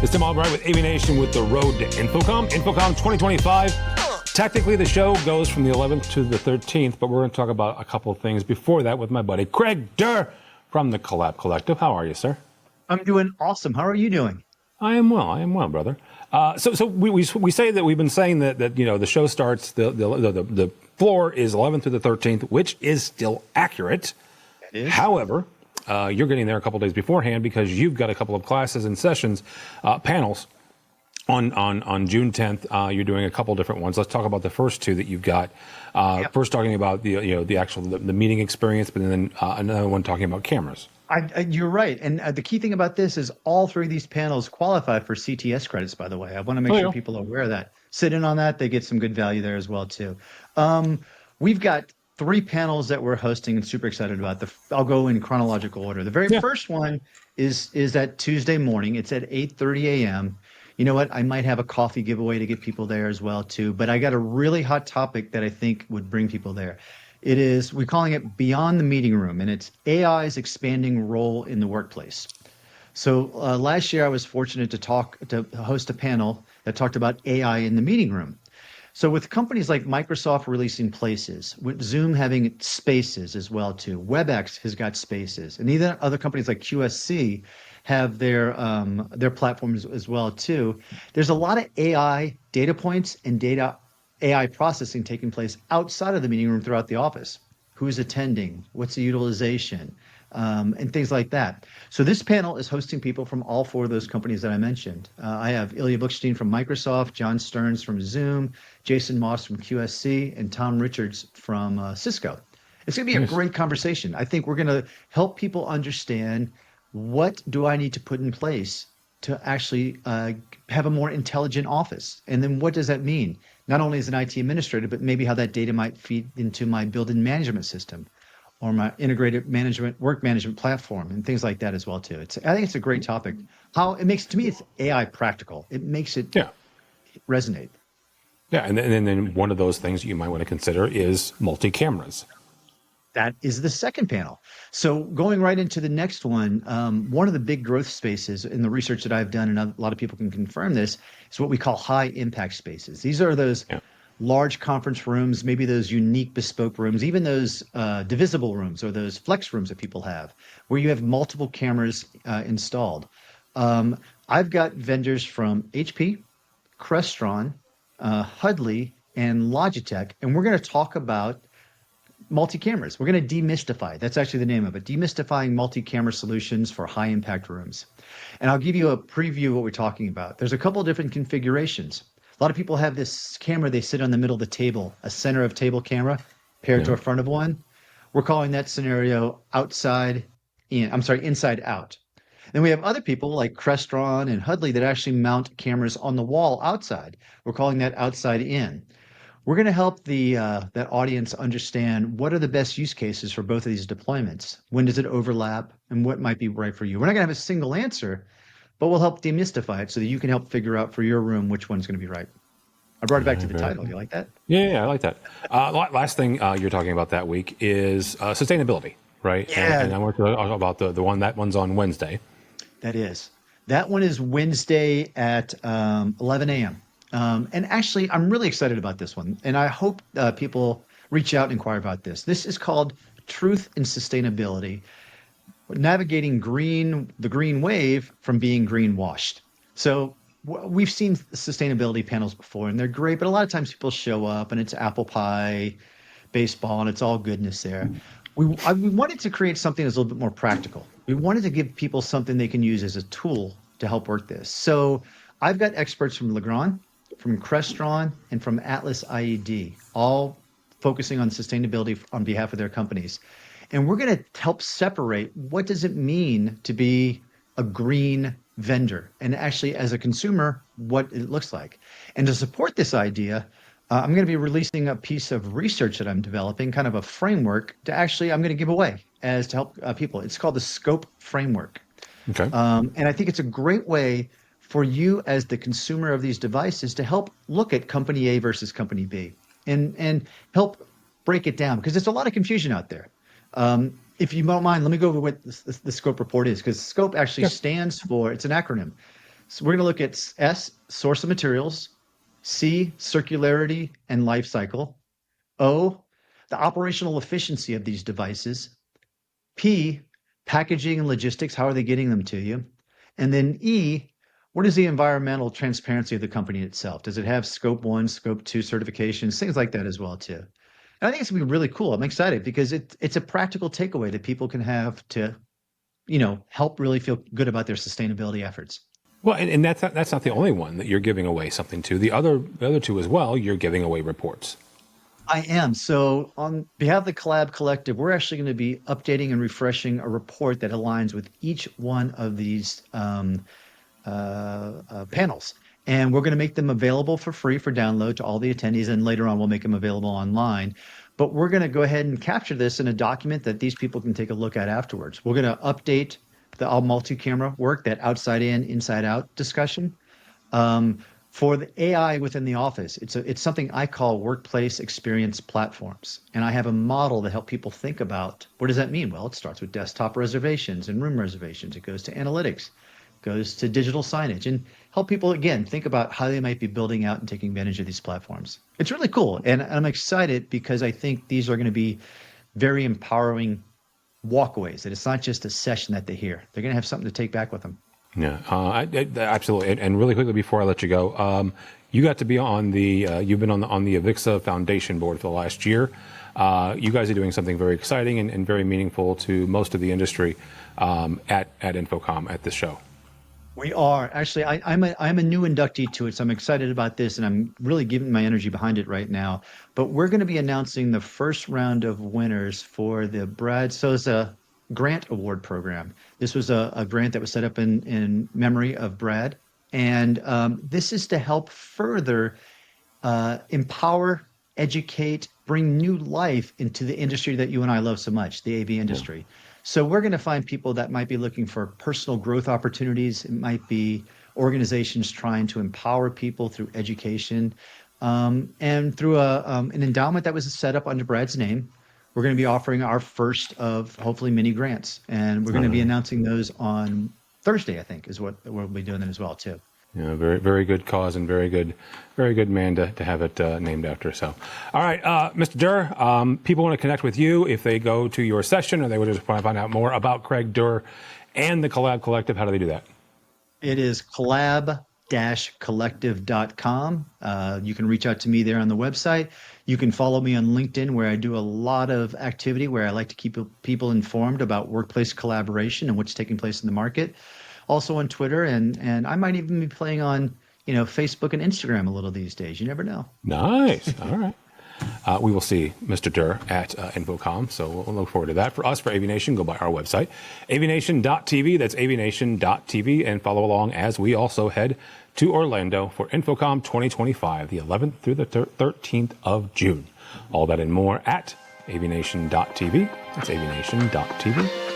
It's Tim Albright with AVNation with the road to InfoComm. InfoComm 2025. Technically, the show goes from the 11th to the 13th, but we're going to talk about a couple of things before that with my buddy Craig Durr from the Collab Collective. How are you, sir? I'm doing awesome. How are you doing? I am well, brother. So we say that we've been saying that you know the show starts the floor is 11th to the 13th, which is still accurate. That is. However, you're getting there a couple days beforehand because you've got a couple of classes and sessions, panels on June 10th. You're doing a couple different ones. Let's talk about the first two that you've got. Yep. First, talking about the actual meeting experience, but then another one talking about cameras. You're right. And the key thing about this is all three of these panels qualify for CTS credits, by the way. I want to make sure people are aware of that. Sit in on that. They get some good value there as well, too. We've got three panels that we're hosting and super excited about. I'll go in chronological order. The very first one is that Tuesday morning. It's at 8:30 a.m. You know what? I might have a coffee giveaway to get people there as well, too. But I got a really hot topic that I think would bring people there. We're calling it Beyond the Meeting Room, and it's AI's expanding role in the workplace. So last year I was fortunate to host a panel that talked about AI in the meeting room. So with companies like Microsoft releasing Places, with Zoom having Spaces as well too, WebEx has got Spaces, and even other companies like QSC have their platforms as well too. There's a lot of AI data points and AI processing taking place outside of the meeting room throughout the office. Who's attending? What's the utilization? And things like that. So this panel is hosting people from all four of those companies that I mentioned. I have Ilya Bookstein from Microsoft, John Stearns from Zoom, Jason Moss from QSC, and Tom Richards from Cisco. It's going to be a great conversation. I think we're going to help people understand what do I need to put in place to actually have a more intelligent office. And then what does that mean? Not only as an IT administrator, but maybe how that data might feed into my built-in management system or my integrated work management platform and things like that as well too. I think it's a great topic. How it makes, to me, it's AI practical. It makes it resonate. Yeah, and then one of those things you might want to consider is multi-cameras. That is the second panel. So going right into the next one, one of the big growth spaces in the research that I've done, and a lot of people can confirm this, is what we call high impact spaces. These are those large conference rooms, maybe those unique bespoke rooms, even those divisible rooms or those flex rooms that people have, where you have multiple cameras installed. I've got vendors from HP, Crestron, Hudley, and Logitech, and we're going to talk about multi-cameras. We're going to demystify. That's actually the name of it. Demystifying multi-camera solutions for high-impact rooms. And I'll give you a preview of what we're talking about. There's a couple of different configurations. A lot of people have this camera. They sit on the middle of the table, a center of table camera paired to a front of one. We're calling that scenario inside out. Then we have other people like Crestron and Hudley that actually mount cameras on the wall outside. We're calling that outside in. We're going to help that audience understand what are the best use cases for both of these deployments. When does it overlap and what might be right for you? We're not going to have a single answer, but we'll help demystify it so that you can help figure out for your room which one's going to be right. I brought it back to the title. You like that? Yeah, I like that. Last thing you're talking about that week is sustainability, right? Yeah. And I want to talk about that one's on Wednesday. That one is Wednesday at 11 a.m. And actually, I'm really excited about this one. And I hope people reach out and inquire about this. This is called Truth and Sustainability, navigating the green wave from being greenwashed. So we've seen sustainability panels before, and they're great. But a lot of times people show up, and it's apple pie, baseball, and it's all goodness there. We wanted to create something that's a little bit more practical. We wanted to give people something they can use as a tool to help work this. So I've got experts from Legrand, from Crestron, and from Atlas IED, all focusing on sustainability on behalf of their companies. And we're going to help separate what does it mean to be a green vendor, and actually as a consumer, what it looks like. And to support this idea, I'm going to be releasing a piece of research that I'm developing, kind of a framework I'm going to give away to help people. It's called the SCOPE framework. Okay. And I think it's a great way for you as the consumer of these devices to help look at company A versus company B and help break it down, because there's a lot of confusion out there. If you don't mind, let me go over what the SCOPE report is, because SCOPE actually stands for, it's an acronym. So we're going to look at S, source of materials, C, circularity and life cycle, O, the operational efficiency of these devices, P, packaging and logistics, how are they getting them to you? And then E, what is the environmental transparency of the company itself? Does it have scope 1, scope 2 certifications, things like that as well too. And I think it's going to be really cool. I'm excited because it's a practical takeaway that people can have to, help really feel good about their sustainability efforts. Well, and that's not the only one that you're giving away something to. The other two as well, you're giving away reports. I am. So on behalf of the Collab Collective, we're actually going to be updating and refreshing a report that aligns with each one of these panels. And we're going to make them available for free for download to all the attendees. And later on, we'll make them available online. But we're going to go ahead and capture this in a document that these people can take a look at afterwards. We're going to update the all multi-camera work, that outside in, inside out discussion. For the AI within the office, it's something I call workplace experience platforms. And I have a model to help people think about what does that mean? Well, it starts with desktop reservations and room reservations. It goes to analytics, goes to digital signage, and help people, again, think about how they might be building out and taking advantage of these platforms. It's really cool. And I'm excited because I think these are going to be very empowering walkways, that it's not just a session that they hear. They're going to have something to take back with them. Yeah, absolutely. And really quickly before I let you go, you got to be on you've been on the Avixa Foundation board for the last year. You guys are doing something very exciting and very meaningful to most of the industry at InfoComm at this show. We are. Actually, I'm a new inductee to it, so I'm excited about this, and I'm really giving my energy behind it right now. But we're going to be announcing the first round of winners for the Brad Souza Grant Award program. This was a grant that was set up in memory of Brad, and this is to help further empower, educate, bring new life into the industry that you and I love so much, the AV industry. Yeah. So we're going to find people that might be looking for personal growth opportunities. It might be organizations trying to empower people through education, and through an endowment that was set up under Brad's name. We're going to be offering our first of hopefully many grants, and we're going to be announcing those on Thursday, I think, is what we'll be doing then as well too. Yeah, very, very good cause and very good man to have it named after. So, all right, Mr. Durr, people want to connect with you if they go to your session or they would just want to find out more about Craig Durr and the Collab Collective. How do they do that? It is collab-collective.com. You can reach out to me there on the website. You can follow me on LinkedIn, where I do a lot of activity where I like to keep people informed about workplace collaboration and what's taking place in the market. Also on Twitter, and I might even be playing on, Facebook and Instagram a little these days. You never know. Nice. All right. We will see Mr. Durr at InfoComm, so we'll look forward to that. For us, for AVNation, go by our website, avnation.tv. That's avnation.tv, and follow along as we also head to Orlando for InfoComm 2025, the 11th through the 13th of June. All that and more at avnation.tv. That's avnation.tv.